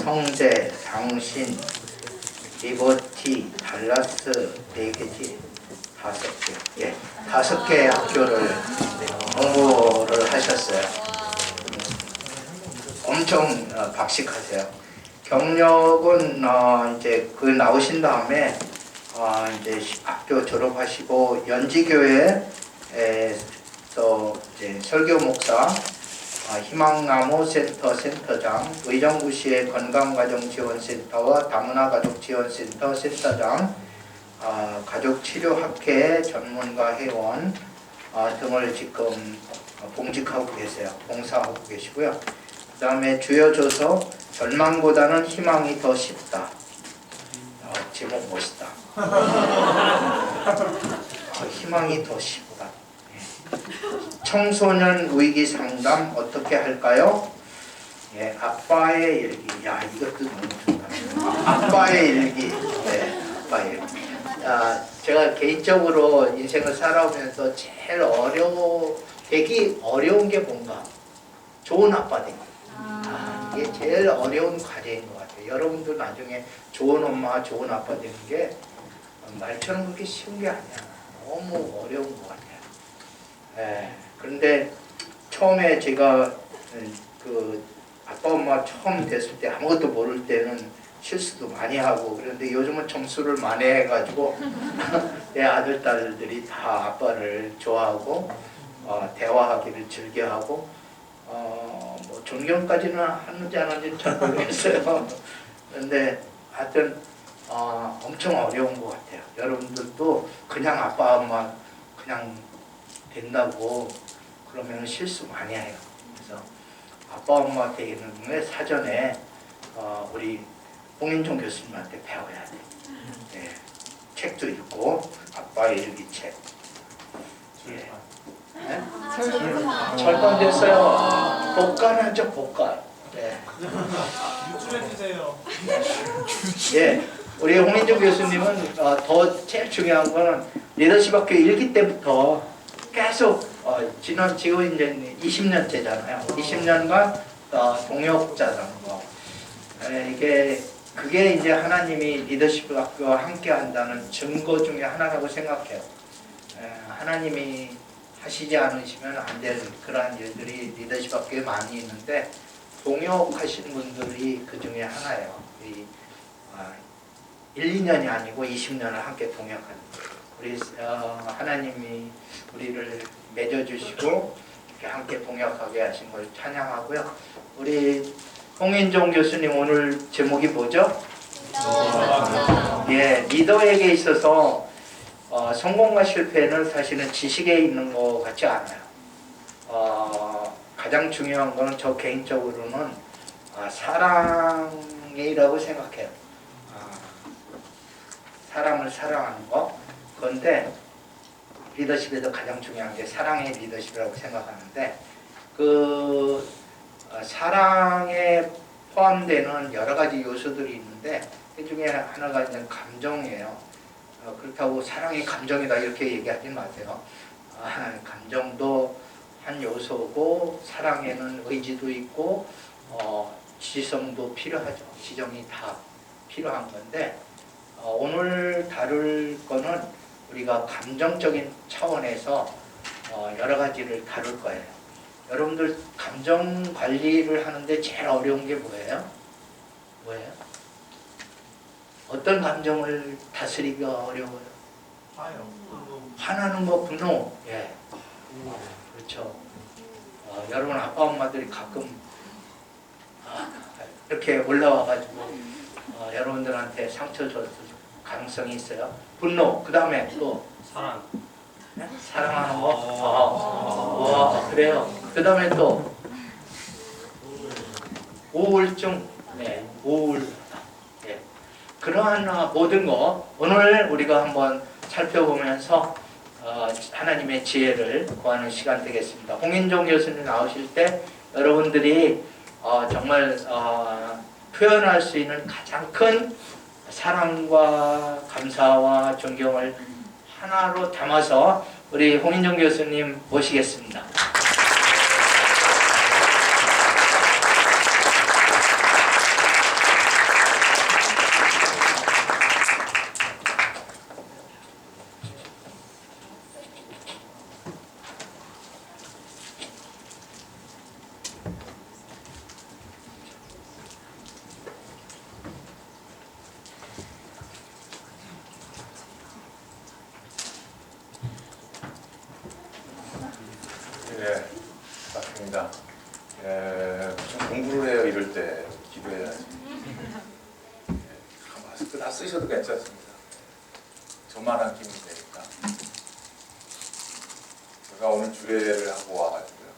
성대, 상신, 리버티, 달라스 4개지 5개. 예, 5개의 학교를 공부를 하셨어요. 엄청 박식하세요. 경력은 이제 그 나오신 다음에 이제 학교 졸업하시고 연지교회에서 이제 설교 목사, 희망나무 센터 센터장, 의정부시의 건강가정지원센터와 다문화가족지원센터 센터장, 가족치료학회 전문가 회원 등을 지금 봉직하고 계세요. 봉사하고 계시고요. 그 다음에 주요 조서 절망보다는 희망이 더 쉽다. 제목 멋있다. 희망이 더 쉽다. 청소년 위기 상담 어떻게 할까요? 예, 아빠의 일기. 야, 이것도 너무 좋다. 아빠의 일기. 네, 아빠의 일기. 제가 개인적으로 인생을 살아오면서 제일 되게 어려운 게 뭔가? 좋은 아빠 되기. 이게 제일 어려운 과제인 것 같아요. 여러분도 나중에 좋은 엄마, 좋은 아빠 되는 게 말처럼 그렇게 쉬운 게 아니야. 너무 어려운 것 같아요. 예, 그런데 처음에 제가 그 아빠 엄마 처음 됐을 때 아무것도 모를 때는 실수도 많이 하고, 그런데 요즘은 점수를 많이 해가지고 내 아들 딸들이 다 아빠를 좋아하고 대화하기를 즐겨하고 뭐 존경까지는 하는지 안 하는지 잘 모르겠어요. 그런데 하여튼 엄청 어려운 것 같아요. 여러분들도 그냥 아빠 엄마 그냥 된다고 그러면 실수 많이 해요. 그래서 아빠 엄마 되는 게 사전에 우리 홍인종 교수님한테 배워야 돼. 네, 책도 읽고 아빠의 일기책. 예. 네? 절반 됐어요. 복간 하죠, 복간. 네. 유출해주세요. 예, 우리 홍인종 교수님은 더 제일 중요한 거는 리더십 학교 1기 때부터 계속 지금 이제 20년째잖아요. 20년간 동역자라는 거. 그게 이제 하나님이 리더십 학교와 함께 한다는 증거 중에 하나라고 생각해요. 하나님이 하시지 않으시면 안 되는 그러한 일들이 리더십 학교에 많이 있는데 동역하시는 분들이 그 중에 하나예요. 1, 2년이 아니고 20년을 함께 동역하는 우리 하나님이 우리를 맺어주시고 이렇게 함께 동역하게 하신 걸 찬양하고요. 우리 홍인종 교수님 오늘 제목이 뭐죠? 예, 리더에게 있어서 성공과 실패는 사실은 지식에 있는 것 같지 않아요. 가장 중요한 거는 저 개인적으로는 사랑이라고 생각해요. 사람을 사랑하는 거. 그런데 리더십에서 가장 중요한 게 사랑의 리더십이라고 생각하는데 그 사랑에 포함되는 여러 가지 요소들이 있는데 그 중에 하나가 이제 감정이에요. 그렇다고 사랑이 감정이다 이렇게 얘기하지 마세요. 감정도 한 요소고 사랑에는 의지도 있고 지성도 필요하죠. 지정이 다 필요한 건데 오늘 다룰 거는 우리가 감정적인 차원에서 여러 가지를 다룰 거예요. 여러분들 감정 관리를 하는데 제일 어려운 게 뭐예요? 뭐예요? 어떤 감정을 다스리기가 어려워요? 화나는 거, 분노. 예. 그렇죠. 여러분 아빠 엄마들이 가끔 이렇게 올라와가지고 여러분들한테 상처 줬을 가능성이 있어요. 분노. 그 다음에 또 사랑. 네? 사랑하는 거. 그래요. 그 다음에 또 우울증. 네, 우울. 네. 그러한 모든 거 오늘 우리가 한번 살펴보면서 하나님의 지혜를 구하는 시간 되겠습니다. 홍인종 교수님 나오실 때 여러분들이 정말 표현할 수 있는 가장 큰 사랑과 감사와 존경을 하나로 담아서 우리 홍인종 교수님 모시겠습니다. 네, 맞습니다. 무슨 공부를 해요 이럴 때 기도해야지. 마스크 다 쓰셔도 괜찮습니다. 저만 안 끼면 되니까. 제가 오늘 주례를 하고 와가지고요.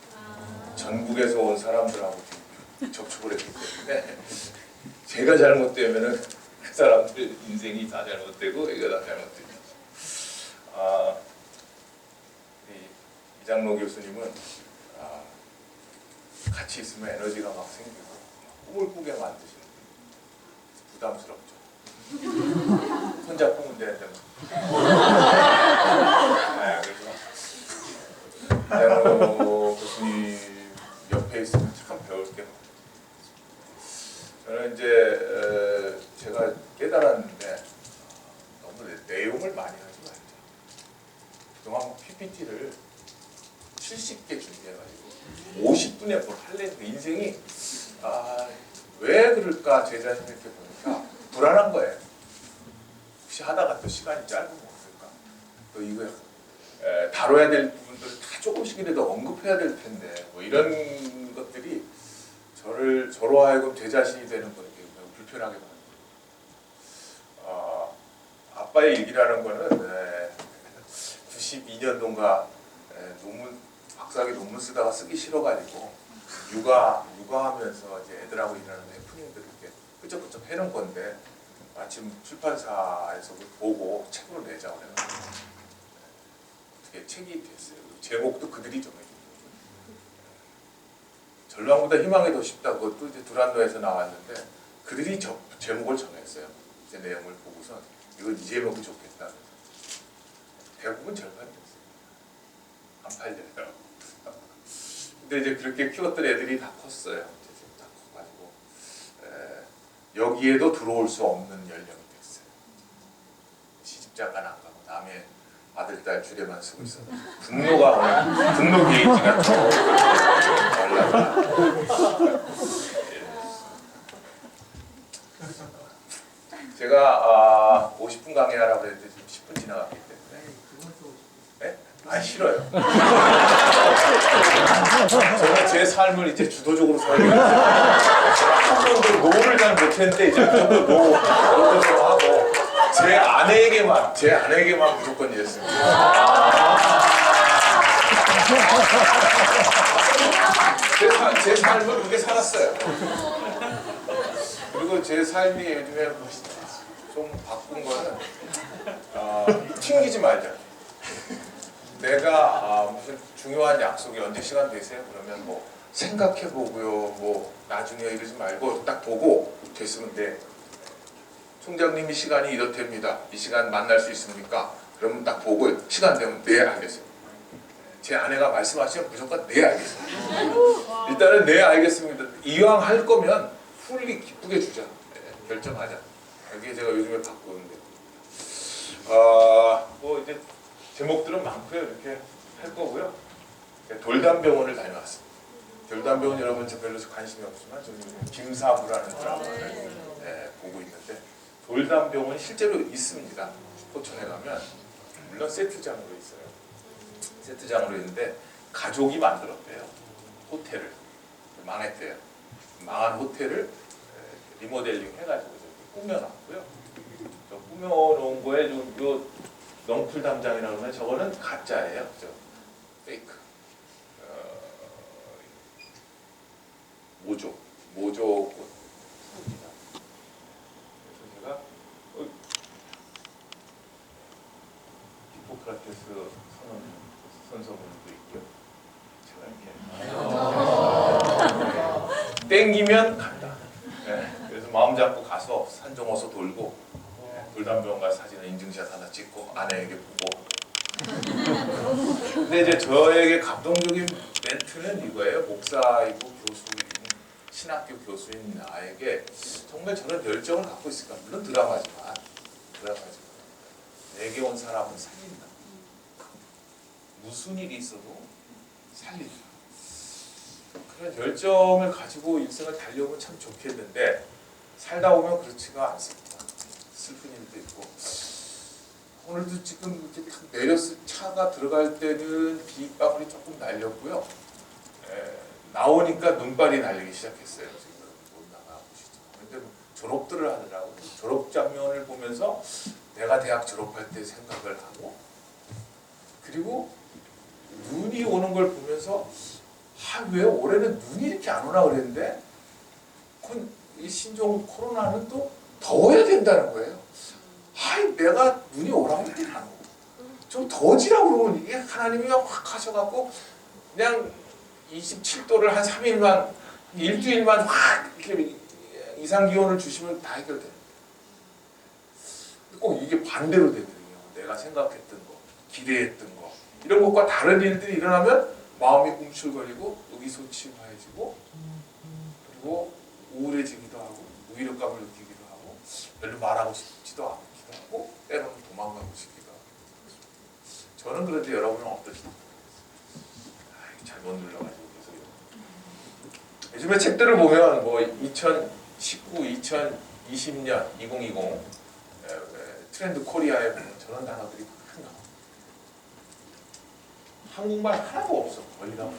전국에서 온 사람들하고 지금 접촉을 했기 때문에 제가 잘못되면은 그 사람들 인생이 다 잘못되고 이거 다 잘못되죠. 이장로 교수님은 같이 있으면 에너지가 막 생기고 꿈을 꾸게 만드시는 부담스럽죠. 혼자 꾸면 되는데 그래서 이장로 교수님 옆에 있으면 참 배울 게 많아요. 저는 이제 제가 깨달았는데 너무 내용을 많이 하지 말자. 그동안 PPT를 70개 준비해가지고 50분에 뭘 할래? 인생이 왜 그럴까? 제 자신 이렇게 보니까 불안한 거예요. 혹시 하다가 또 시간이 짧으면 어떨까? 또 이거 다뤄야 될 부분들을 다 조금씩이라도 언급해야 될 텐데 뭐 이런 것들이 저로 하여금 제 자신이 되는 거 이렇게 불편하게 만들어요. 아빠의 일기라는 거는 92년도인가 박사학위 논문 쓰다가 쓰기 싫어가지고 육아하면서 이제 애들하고 일하는 해프닝들을 이렇게 끄적끄적 해놓은 건데 마침 출판사에서 보고 책으로 내자고 해가지고 어떻게 책이 됐어요. 제목도 그들이 정해준 거예요. 절망보다 희망이 더 쉽다. 그것도 이제 두란노에서 나왔는데 그들이 제목을 정했어요. 제 내용을 보고서 이건 이 제목이 좋겠다. 대부분 절판이 됐어요. 안 팔려요. 근데 이제 그렇게 키웠던 애들이 다 컸어요. 이제 다 커가지고 여기에도 들어올 수 없는 연령이 됐어요. 시집장가는 안 가고 남의 아들, 딸 주례만 쓰고 있어서 분노가 오는 분노 게이지가 더 올라가. 제가 50분 강의하라고 했는데 지금 10분 지나갔기 때문에 네? 싫어요. 제가 제 삶을 이제 주도적으로 살겠어요. 한 번도 노를 잘 못했는데 이제 무조건 노 하고 제 아내에게만 무조건 이랬습니다. 제 삶을 그렇게 살았어요. 그리고 제 삶이 요즘에 좀 바꾼 거는 튕기지 말자. 내가 무슨 중요한 약속이 언제 시간 되세요? 그러면 뭐 생각해보고요. 뭐 나중에 이러지 말고 딱 보고 됐으면 돼. 총장님이 시간이 이렇답니다. 이 시간 만날 수 있습니까? 그러면 딱 보고 시간 되면 네 알겠어요. 제 아내가 말씀하시면 무조건 네 알겠습니다. 일단은 네 알겠습니다. 이왕 할 거면 풀리 기쁘게 주자. 결정하자. 이게 제가 요즘에 바꾸는데 뭐 이제 제목들은 많고요. 이렇게 할 거고요. 돌담병원을 다녀왔습니다. 돌담병원 여러분 별로 관심이 없지만 저는 김사부라는 드라마를 보고 있는데 돌담병원이 실제로 있습니다. 포천에 가면 물론 세트장으로 있어요. 세트장으로 있는데 가족이 만들었대요. 호텔을 망했대요. 망한 호텔을 리모델링 해가지고 꾸며놨고요. 꾸며놓은 거에 요 넝쿨 담장이라고 하면 저거는 가짜예요. 페이크. 모조 꽃입니다. 그래서 제가 히포크라테스 선서문도 있고요. 제가 이렇게 땡기면 간다. 그래서 마음 잡고 가서 산정어서 돌고 돌담병원 가서 사진을 인증샷 하나 찍고 아내에게 보고. 근데 이제 저에게 감동적인 멘트는 이거예요. 목사이고 교수이고 신학교 교수인 나에게 정말 저런 열정을 갖고 있을까? 물론 드라마지만 내게 온 사람은 살린다. 무슨 일이 있어도 살린다. 그런 열정을 가지고 일생을 달려오면 참 좋겠는데 살다 보면 그렇지가 않습니다. 슬픈 일도 있고 오늘도 지금 이렇게 탁 내렸을 차가 들어갈 때는 빗방울이 조금 날렸고요. 나오니까 눈발이 날리기 시작했어요. 지금 못 나가보시죠. 근데 뭐 졸업들을 하느라고 졸업 장면을 보면서 내가 대학 졸업할 때 생각을 하고 그리고 눈이 오는 걸 보면서 왜 올해는 눈이 이렇게 안 오나 그랬는데 이 신종 코로나는 또 더워야 된다는 거예요. 내가 눈이 오라고 할 때는 안 오고 좀 더워지라고 그러면 이게 하나님이 확 하셔갖고 그냥 27도를 한 3일만 일주일만 확 이렇게 이상 기온을 주시면 다 해결돼요. 꼭 이게 반대로 되거든요. 내가 생각했던 거, 기대했던 거 이런 것과 다른 일들이 일어나면 마음이 움츠러거리고 의기소침해지고 그리고 우울해지기도 하고 무기력감을 느끼기도 하고 별로 말하고 싶지도 않기도 하고 때로는 도망가고 싶기도 하고 저는 그런데 여러분은 어떠십니까? 잘못 눌러가지고 계속 요즘에 책들을 보면 뭐 2019, 2020년, 2020 트렌드 코리아에 보면 저런 단어들이 막 나와요. 한국말 하나도 없어. 거의 다 없어.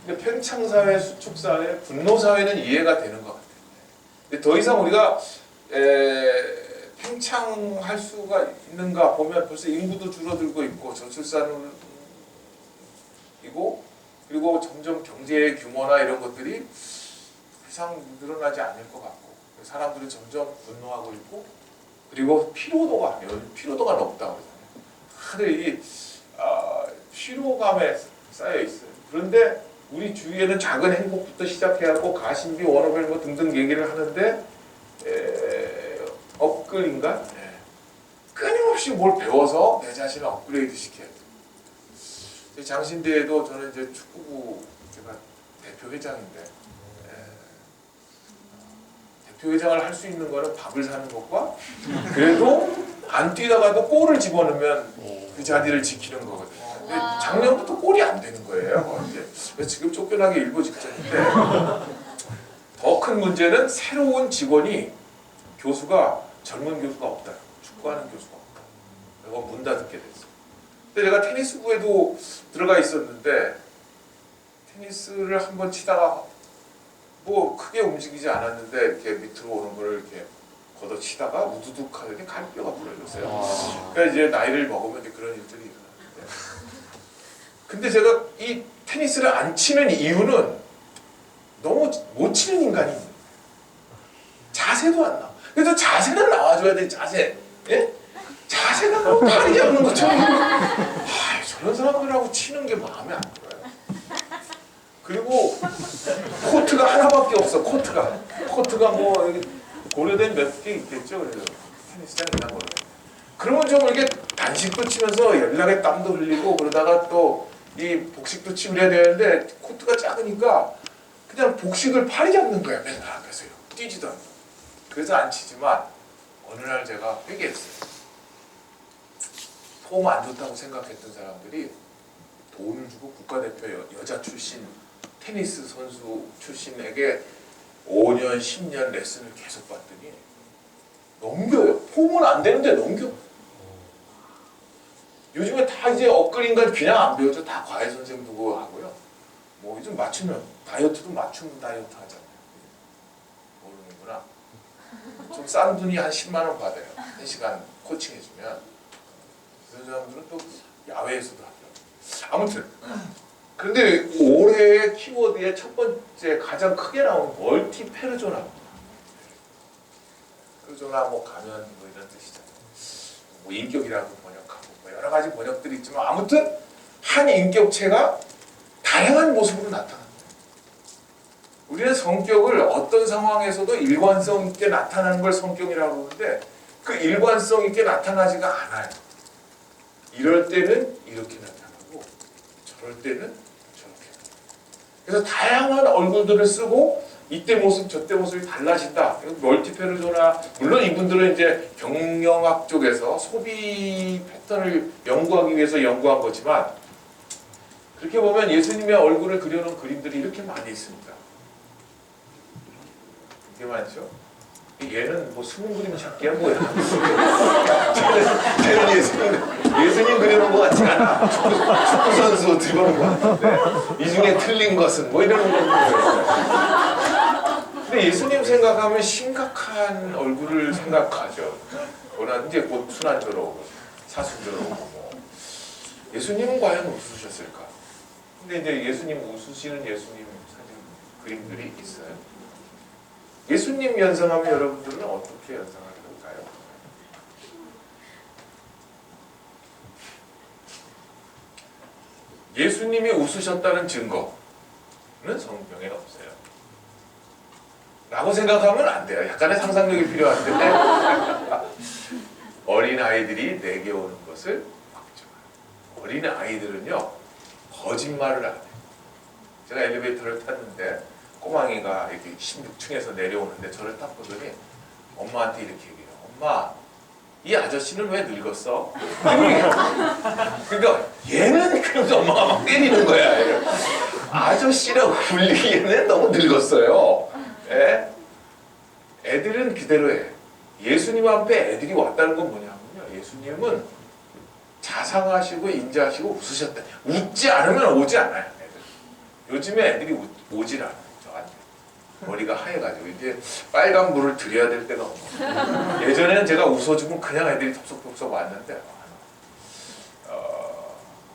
근데 팽창사회, 수축사회, 분노사회는 이해가 되는 것 같아요. 근데 더 이상 우리가 팽창할 수가 있는가 보면 벌써 인구도 줄어들고 있고 저출산이고 그리고 점점 경제의 규모나 이런 것들이 더 이상 늘어나지 않을 것 같고 사람들은 점점 분노하고 있고 그리고 피로도가 높다 그러잖아요. 하늘이 피로감에 쌓여 있어요. 그런데 우리 주위에는 작은 행복부터 시작해갖고 가심비, 워너벨 뭐 등등 얘기를 하는데 업글인가? 끊임없이 뭘 배워서 내 자신을 업그레이드 시켜야 돼요. 장신대에도 저는 이제 축구부 제가 대표 회장인데 대표 회장을 할 수 있는 거는 밥을 사는 것과 그래도 안 뛰다가도 골을 집어넣으면 그 자리를 지키는 거거든요. 근데 작년부터 골이 안 되는 거예요. 이제 지금 쫓겨나기 일보 직전인데 더 큰 문제는 새로운 직원이 젊은 교수가 없다. 축구하는 교수가 없다. 그래서 문 닫게 됐어. 근데 내가 테니스부에도 들어가 있었는데 테니스를 한번 치다가 뭐 크게 움직이지 않았는데 이렇게 밑으로 오는 걸 이렇게 걷어치다가 우두둑 하더니 갈비뼈가 부러졌어요. 그러니까 이제 나이를 먹으면 이제 그런 일들이 일어나는데 근데 제가 이 테니스를 안 치는 이유는 너무 못 치는 인간이 있는 거예요. 자세도 안 나와. 그래서 자세는 나와줘야 돼. 자세. 예? 자세가 뭐 다리 잡는 것처럼 저런 사람들하고 치는 게 마음에 안 들어요. 그리고 코트가 하나밖에 없어. 코트가 뭐 여기 고려된 몇 개 있겠죠. 그래서 테니스장 있나 모르. 그러면 좀 이렇게 단식도 치면서 연락에 땀도 흘리고 그러다가 또 이 복식도 치고 그래야 되는데 코트가 작으니까 그냥 복식을 팔이 잡는 거야. 맨날 앞에서요. 뛰지도 않고. 그래서 안 치지만 어느 날 제가 회개했어요. 폼 안 좋다고 생각했던 사람들이 돈을 주고 국가대표 여자 출신 테니스 선수 출신에게 5년, 10년 레슨을 계속 받더니 넘겨요. 폼은 안 되는데 넘겨. 요즘에 다 이제 업그레이드가 그냥 안 배우죠. 다 과외 선생님 두고 하고요. 뭐 요즘 맞추면 다이어트도 맞춤 다이어트 하잖아요. 모르는구나. 좀 싼 돈이 한 10만 원 받아요. 1시간 코칭 해주면. 그런 사람들은 또 야외에서도 하더라고요. 아무튼 그런데 올해의 키워드의 첫 번째 가장 크게 나오는 멀티 페르소나. 페르소나 뭐 가면 뭐 이런 뜻이잖아요. 뭐 인격이라고 번역하고 뭐 여러 가지 번역들이 있지만 아무튼 한 인격체가 다양한 모습으로 나타납니다. 우리는 성격을 어떤 상황에서도 일관성 있게 나타나는 걸 성격이라고 하는데 그 일관성 있게 나타나지가 않아요. 이럴 때는 이렇게 나타나고 저럴 때는 저렇게 나타나고 그래서 다양한 얼굴들을 쓰고 이때 모습 저때 모습이 달라진다. 멀티페르소나 물론 이분들은 이제 경영학 쪽에서 소비 패턴을 연구하기 위해서 연구한 거지만 그렇게 보면 예수님의 얼굴을 그려놓은 그림들이 이렇게 많이 있습니다. 되게 많죠? 얘는 뭐 숨은 그림 찾기야 뭐야. 쟤는 예수님 그려놓은 것 같지 않아. 축구 선수 들어오는 것 같은데 이 중에 틀린 것은 뭐 이러는 거예요. 근데 예수님 생각하면 심각한 얼굴을 생각하죠. 워낙 이제 곧 순환절 오고 사순절 오고 뭐. 예수님은 과연 웃으셨을까? 근데 이제 예수님 웃으시는 예수님 사진 그림들이 있어요. 예수님 연상하면 여러분들은 어떻게 연상하게 될까요? 예수님이 웃으셨다는 증거는 성경에 없어요. 라고 생각하면 안 돼요. 약간의 상상력이 필요한데 어린아이들이 내게 오는 것을 막죠. 어린아이들은요 거짓말을 안 해요. 제가 엘리베이터를 탔는데 꼬망이가 이렇게 16층에서 내려오는데 저를 딱 보더니 엄마한테 이렇게 얘기해요. 엄마, 이 아저씨는 왜 늙었어? 그러니까 얘는 그러면서 엄마가 막 때리는 거야. 얘를. 아저씨라고 불리기에는 너무 늙었어요. 예? 애들은 그대로예요. 예수님 앞에 애들이 왔다는 건 뭐냐면요. 예수님은 자상하시고 인자하시고 웃으셨다. 웃지 않으면 오지 않아요. 애들. 요즘에 애들이 오질 않아요. 저한테. 머리가 하얘가지고 이제 빨간 물을 드려야 될 때가 없어요. 예전에는 제가 웃어주면 그냥 애들이 덥석덥석 왔는데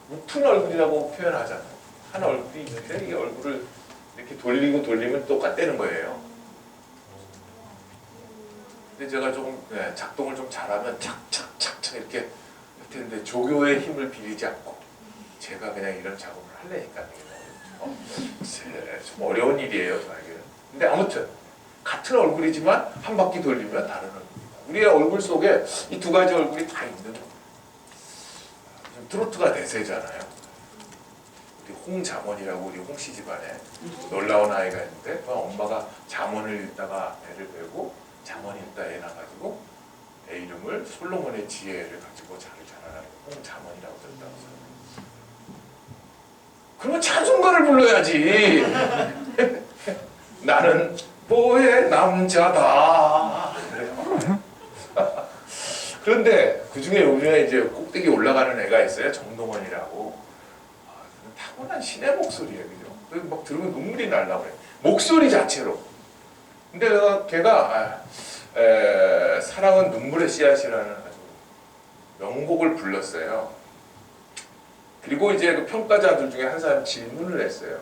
웃픈 얼굴이라고 표현하잖아요. 한 얼굴이 있는데 이 얼굴을 이렇게 돌리고 돌리면 똑같다는 거예요. 근데 제가 조금 작동을 좀 잘하면 착착착착 이렇게 할 텐데 조교의 힘을 빌리지 않고 제가 그냥 이런 작업을 하려니까 좀 어려운 일이에요 저에게는. 근데 아무튼 같은 얼굴이지만 한 바퀴 돌리면 다른 얼굴입니다. 우리의 얼굴 속에 이 두 가지 얼굴이 다 있는 겁니다. 트로트가 대세잖아요. 우리 홍자mon이라고 우리 홍씨 집안에 놀라운 아이가 있는데 엄마가 잠언을 읽다가 애를 베고 잠언 읽다 애 낳아가지고 애 이름을 솔로몬의 지혜를 가지고 잘 자라는 홍자mon이라고 썼다고 써요. 그러면 찬송가를 불러야지. 나는 보의 남자다. 그래요. 그런데 그 중에 요즘에 이제 꼭대기 올라가는 애가 있어요. 정동원이라고. 타고난 신의 목소리예요, 그죠? 막 들으면 눈물이 날라 그래. 목소리 자체로. 근데 걔가 사랑은 눈물의 씨앗이라는 아주 명곡을 불렀어요. 그리고 이제 그 평가자들 중에 한 사람이 질문을 했어요.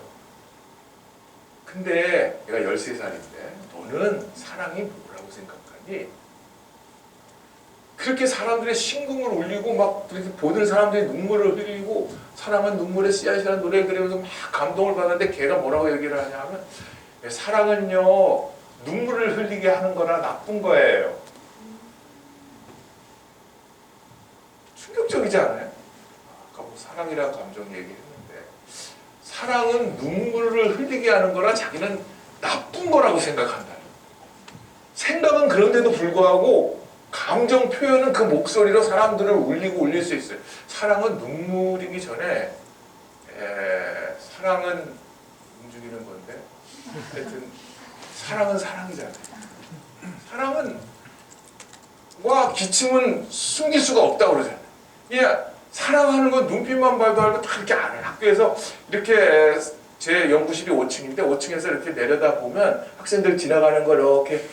근데 얘가 13살인데 너는 사랑이 뭐라고 생각하니? 그렇게 사람들의 심금을 울리고 막 그렇게 보는 사람들이 눈물을 흘리고 사랑은 눈물의 씨앗이라는 노래를 들으면서 막 감동을 받는데 걔가 뭐라고 얘기를 하냐면 사랑은요 눈물을 흘리게 하는 거나 나쁜 거예요. 충격적이지 않아요? 아까 뭐 사랑이라는 감정 얘기했는데 사랑은 눈물을 흘리게 하는 거라 자기는 나쁜 거라고 생각한다. 생각은 그런데도 불구하고 감정 표현은 그 목소리로 사람들을 울리고 울릴 수 있어요. 사랑은 눈물이기 전에 사랑은 움직이는 건데 하여튼 사랑은 사랑이잖아요. 사랑은 와 기침은 숨길 수가 없다고 그러잖아요. 예, 사랑하는 건 눈빛만 봐도 알고 다 그렇게 알아요. 학교에서 이렇게 제 연구실이 5층인데 5층에서 이렇게 내려다 보면 학생들 지나가는 거 이렇게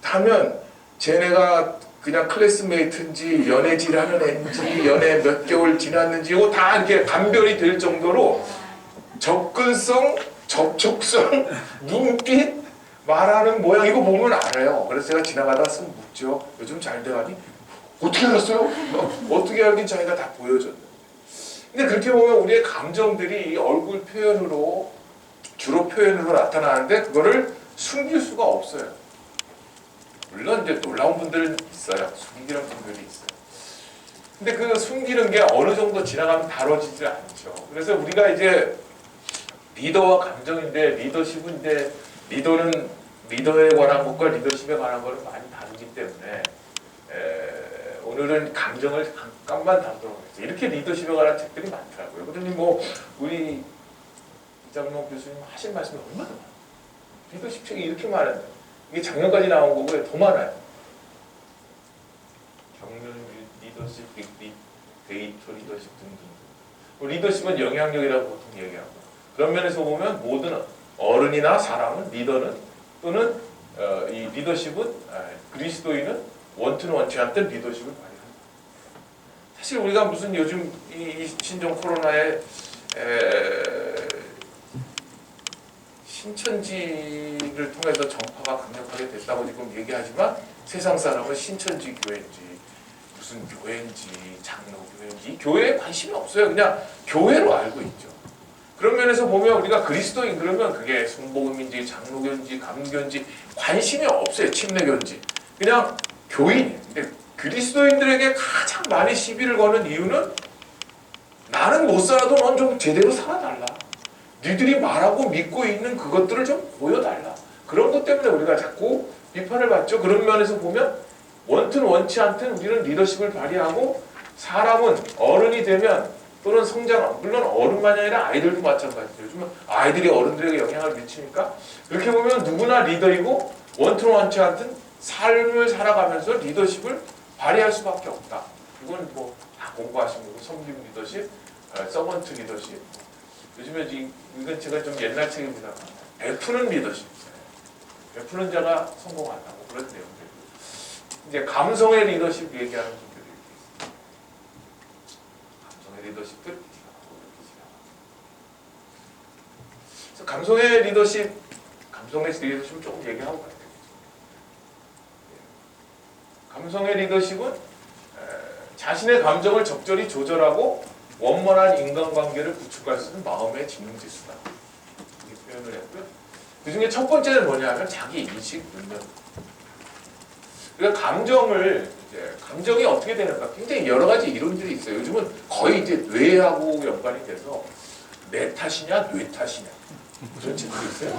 하면 쟤네가 그냥 클래스메이트인지 연애질하는 애인지 연애 몇 개월 지났는지 이거 다 이렇게 감별이 될 정도로 접근성, 접촉성, 눈빛, 말하는 모양 이거 보면 알아요. 그래서 제가 지나가다 쓰면 묻죠. 요즘 잘 돼가니? 어떻게 알았어요? 어떻게 알긴 자기가 다 보여줬는데. 근데 그렇게 보면 우리의 감정들이 이 얼굴 표현으로 주로 표현으로 나타나는데 그거를 숨길 수가 없어요. 물론 이제 놀라운 분들은 있어요. 숨기는 분들이 있어요. 근데 그 숨기는 게 어느 정도 지나가면 다뤄지지 않죠. 그래서 우리가 이제 리더와 감정인데 리더십인데 리더는 리더에 관한 것과 리더십에 관한 것은 많이 다르기 때문에 오늘은 감정을 잠깐만 다루도록 하겠습니다. 이렇게 리더십에 관한 책들이 많더라고요. 그러니 뭐 우리 김장록 교수님 하신 말씀이 얼마나 많아요. 리더십 책이 이렇게 많은데 이게 작년까지 나온 거고요. 더 많아요. 경륜 리더십, 데이터 리더십 등등. 리더십은 영향력이라고 보통 얘기하고, 그런 면에서 보면 모든 어른이나 사람은 리더는 또는 이 리더십은 그리스도인은 원투는 원치 않던 리더십을 발휘한다. 사실 우리가 무슨 요즘 이 신종 코로나에 신천지를 통해서 전파가 강력하게 됐다고 지금 얘기하지만 세상 사람은 신천지 교회인지 무슨 교회인지 장로교회인지 이 교회에 관심이 없어요. 그냥 교회로 알고 있죠. 그런 면에서 보면 우리가 그리스도인 그러면 그게 순복음인지 장로교인지 감교인지 관심이 없어요. 침례교인지 그냥 교인. 근데 그리스도인들에게 가장 많이 시비를 거는 이유는 나는 못 살아도 넌 좀 제대로 살아달라. 니들이 말하고 믿고 있는 그것들을 좀 보여달라. 그런 것 때문에 우리가 자꾸 비판을 받죠. 그런 면에서 보면 원튼 원치 않든 우리는 리더십을 발휘하고, 사람은 어른이 되면 또는 성장, 물론 어른만이 아니라 아이들도 마찬가지죠. 요즘은 아이들이 어른들에게 영향을 미치니까 그렇게 보면 누구나 리더이고 원튼 원치 않든 삶을 살아가면서 리더십을 발휘할 수밖에 없다. 이건 뭐 다 공부하신 거고, 섬김 리더십, 서번트 리더십. 요즘에 이건 제가 좀 옛날 책입니다. 베푸는 리더십. 베푸는 자가 성공한다고 그런 내용들. 이제 감성의 리더십 얘기하는 분들이 있습니다. 감성의 리더십들. 그래서 감성의 리더십을 조금 얘기하고 가야 되겠죠. 감성의 리더십은 자신의 감정을 적절히 조절하고 원만한 인간관계를 구축할 수 있는 마음의 지능지수다. 이렇게 표현을 했고요. 그 중에 첫 번째는 뭐냐면 자기 인식 능력. 그러니까 감정이 어떻게 되는가 굉장히 여러 가지 이론들이 있어요. 요즘은 거의 이제 뇌하고 연관이 돼서 내 탓이냐 뇌 탓이냐 그런 책들이 있어요.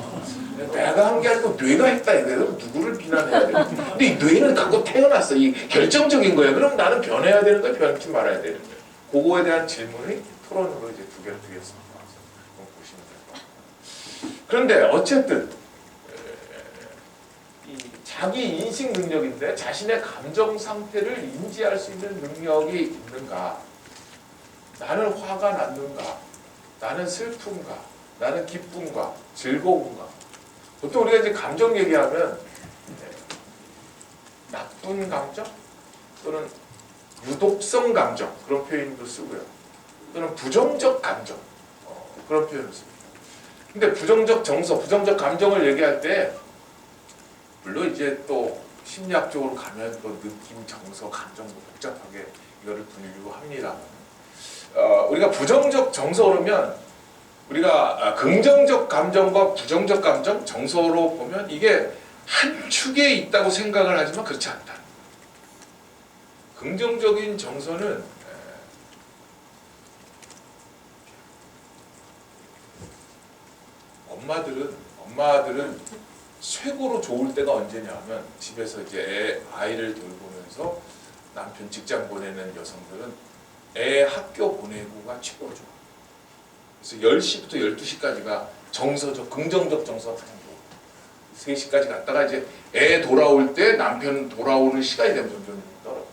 내가 한 게 아니고 뇌가 했다 이거예요. 누구를 비난해야 돼요? 근데 이 뇌는 갖고 태어났어. 이 결정적인 거예요. 그럼 나는 변해야 되는 거야, 변치 말아야 되는 거야. 그거에 대한 질문이 토론으로 이제 두 개를 드리겠습니다. 보시면 될 것 같아요. 그런데 어쨌든 이 자기 인식 능력인데 자신의 감정 상태를 인지할 수 있는 능력이 있는가? 나는 화가 났는가? 나는 슬픈가? 나는 기쁜가? 즐거운가? 보통 우리가 이제 감정 얘기하면 나쁜 감정 또는 유독성 감정 그런 표현도 쓰고요. 또는 부정적 감정 그런 표현을 씁니다. 근데 부정적 정서, 부정적 감정을 얘기할 때 물론 이제 또 심리학적으로 가면 또 느낌, 정서, 감정 복잡하게 이거를 분류합니다. 우리가 부정적 정서 그러면 우리가 긍정적 감정과 부정적 감정, 정서로 보면 이게 한 축에 있다고 생각을 하지만 그렇지 않다. 긍정적인 정서는 엄마들은 최고로 좋을 때가 언제냐면 집에서 이제 아이를 돌보면서 남편 직장 보내는 여성들은 애 학교 보내고가 최고로 좋아. 그래서 10시부터 12시까지가 정서적, 긍정적 정서가 가장 좋아. 3시까지 갔다가 이제 애 돌아올 때 남편 돌아오는 시간이 되면 점점 떨어져.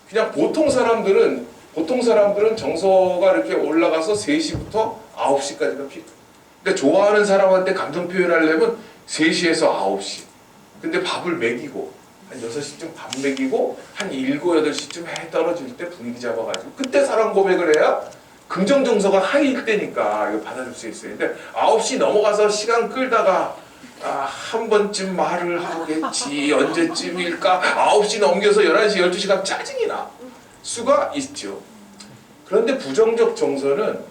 그냥 보통 사람들은 정서가 이렇게 올라가서 3시부터 9시까지가 피크. 그러니까 좋아하는 사람한테 감정 표현하려면 3시에서 9시. 근데 밥을 먹이고 한 6시쯤 밥 먹이고 한 7, 8시쯤 해 떨어질 때 분위기 잡아가지고 그때 사랑 고백을 해야 긍정 정서가 하이일 때니까 이거 받아줄 수 있어요. 근데 9시 넘어가서 시간 끌다가 한 번쯤 말을 하겠지 언제쯤일까 9시 넘겨서 11시 12시가 짜증이 나 수가 있죠. 그런데 부정적 정서는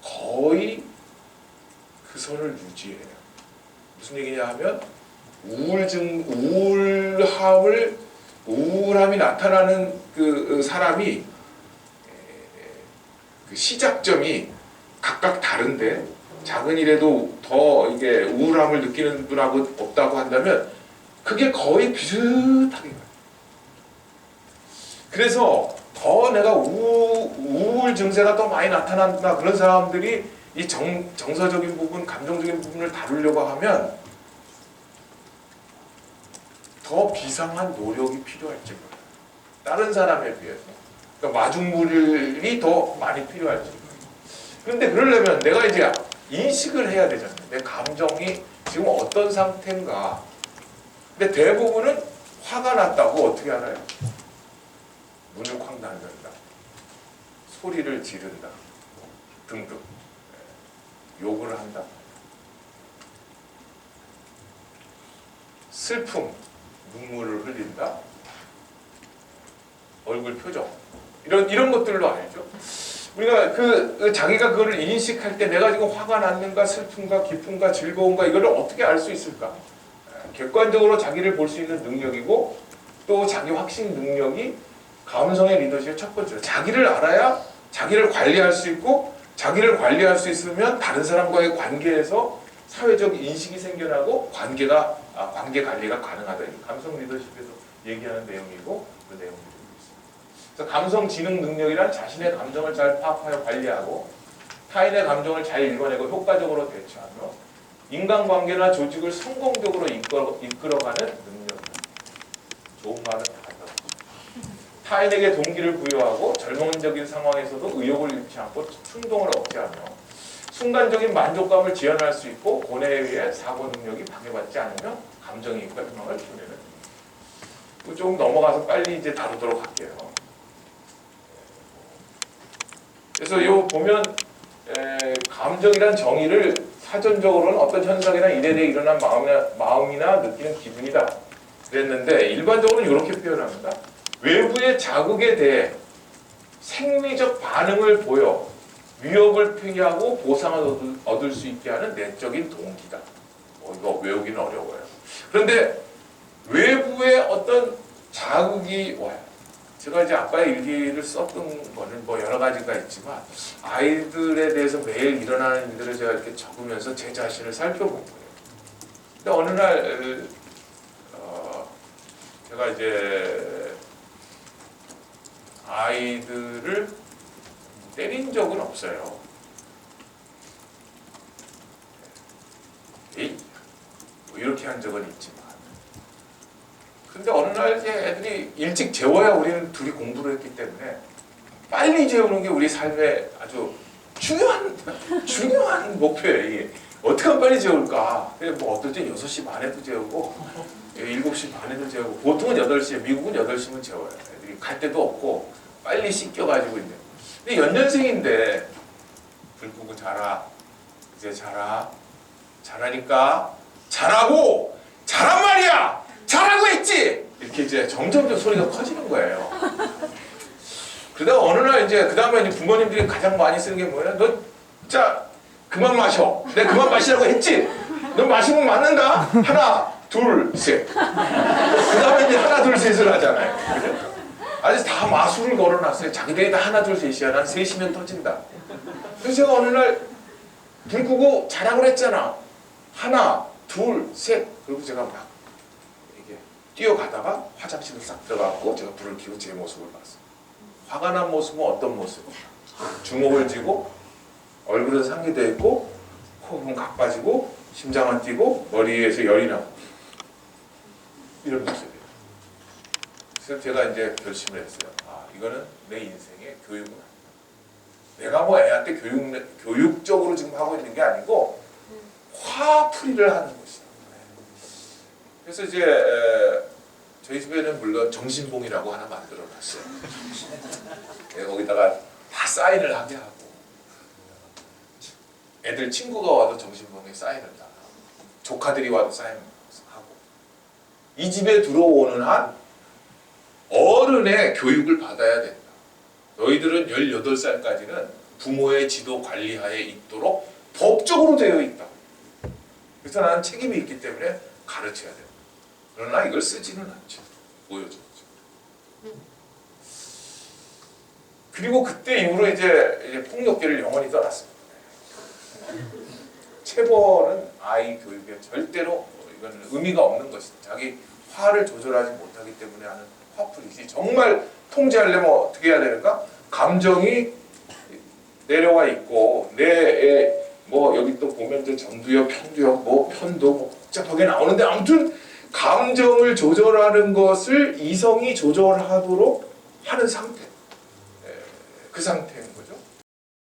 거의 그 선을 유지해요. 무슨 얘기냐 하면 우울함이 나타나는 그 사람이 그 시작점이 각각 다른데 작은 일에도 더 이게 우울함을 느끼는 분하고 없다고 한다면 그게 거의 비슷하게 가요. 그래서 더 내가 우울 증세가 더 많이 나타난다. 그런 사람들이 이 정서적인 부분, 감정적인 부분을 다루려고 하면 더 비상한 노력이 필요할지 몰라요. 다른 사람에 비해서. 그러니까 마중물이 더 많이 필요할지 몰라요. 그런데 그러려면 내가 이제 인식을 해야 되잖아요. 내 감정이 지금 어떤 상태인가. 근데 대부분은 화가 났다고 어떻게 알아요? 문을 쾅 닫는다. 소리를 지른다. 등등. 욕을 한다. 슬픔, 눈물을 흘린다. 얼굴 표정. 이런 것들로 알죠. 우리가 자기가 그거를 인식할 때 내가 지금 화가 났는가, 슬픈가, 기쁜가, 즐거운가 이거를 어떻게 알 수 있을까? 객관적으로 자기를 볼 수 있는 능력이고 또 자기 확신 능력이 감성의 리더십의 첫 번째로 자기를 알아야 자기를 관리할 수 있고 자기를 관리할 수 있으면 다른 사람과의 관계에서 사회적 인식이 생겨나고 관계 관리가 가능하다. 감성 리더십에서 얘기하는 내용이고 그 내용이 되고 있습니다. 그래서 감성 지능 능력이란 자신의 감정을 잘 파악하여 관리하고 타인의 감정을 잘 읽어내고 효과적으로 대처하며 인간관계나 조직을 성공적으로 이끌어가는 능력입니다. 좋은 말은 다 한다. 타인에게 동기를 부여하고 절망적인 상황에서도 의욕을 잃지 않고 충동을 억제하며 순간적인 만족감을 지연할 수 있고 고뇌에 의해 사고 능력이 방해받지 않으며 감정이입과 희망을 표현하는 능력. 조금 넘어가서 빨리 이제 다루도록 할게요. 그래서 요 보면 감정이란 정의를 사전적으로는 어떤 현상이나 일에 대해 일어난 마음이나 느끼는 기분이다 그랬는데 일반적으로는 이렇게 표현합니다. 외부의 자극에 대해 생리적 반응을 보여 위협을 피하고 보상을 얻을 수 있게 하는 내적인 동기다. 이거 외우기는 어려워요. 그런데 외부의 어떤 자극이 와요. 제가 이제 아빠의 일기를 썼던 거는 뭐 여러 가지가 있지만 아이들에 대해서 매일 일어나는 일들을 제가 이렇게 적으면서 제 자신을 살펴본 거예요. 근데 어느 날 제가 이제 아이들을 때린 적은 없어요. 뭐 이렇게 한 적은 있지만 근데 어느 날 이제 애들이 일찍 재워야 우리는 둘이 공부를 했기 때문에 빨리 재우는 게 우리 삶의 아주 중요한 목표예요. 이게 어떻게 하면 빨리 재울까? 뭐 어떨 때 6시 반에도 재우고 7시 반에도 재우고 보통은 8시에 미국은 8시면 재워요. 애들이 갈 데도 없고 빨리 씻겨가지고 있는. 근데 연년생인데 불 끄고 자라. 이제 자라. 자라니까 자라고 자란 말이야. 잘하고 있지! 이렇게 이제 점점 소리가 커지는 거예요. 그러다가 어느 날 이제, 그 다음에 이제 부모님들이 가장 많이 쓰는 게 뭐예요? 너 진짜 그만 마셔. 내가 그만 마시라고 했지? 너 마시면 맞는다? 하나, 둘, 셋. 그 다음에 이제 하나, 둘, 셋을 하잖아요. 아직 다 마술을 걸어놨어요. 자기들이 다 하나, 둘, 셋이야. 난 셋이면 터진다. 그래서 제가 어느 날 불 끄고 자라고 그랬잖아. 하나, 둘, 셋. 그리고 제가 막 뛰어가다가 화장실을 싹 들어가고 제가 불을 켜고 제 모습을 봤어요. 화가 난 모습은 어떤 모습? 주먹을 쥐고 얼굴은 상기되어 있고 코는 가빠지고 심장은 뛰고 머리에서 열이 나고 이런 모습이에요. 그래서 제가 이제 결심을 했어요. 이거는 내 인생의 교육은 아니다. 내가 뭐 애한테 교육적으로 지금 하고 있는 게 아니고 화풀이를 하는 것이다. 그래서 이제 저희 집에는 물론 정신봉이라고 하나 만들어놨어요. 거기다가 다 사인을 하게 하고 애들 친구가 와도 정신봉에 사인을 다 하고 조카들이 와도 사인을 하고 이 집에 들어오는 한 어른의 교육을 받아야 된다. 너희들은 18살까지는 부모의 지도 관리하에 있도록 법적으로 되어 있다. 그래서 나는 책임이 있기 때문에 가르쳐야 된다. 그러나 이걸 쓰지는 않죠. 보여줬죠. 그리고 그때 이후로 이제 폭력계를 영원히 떠났습니다. 체벌은 아이 교육에 절대로 이거는 의미가 없는 것이다. 자기 화를 조절하지 못하기 때문에 하는 화풀이지. 정말 통제하려면 어떻게 해야 되는가? 감정이 내려와 있고 내 뭐 여기 또 보면 이제 전두엽, 편두엽, 뭐 편도 뭐 복잡하게 나오는데 아무튼 감정을 조절하는 것을 이성이 조절하도록 하는 상태. 그 상태는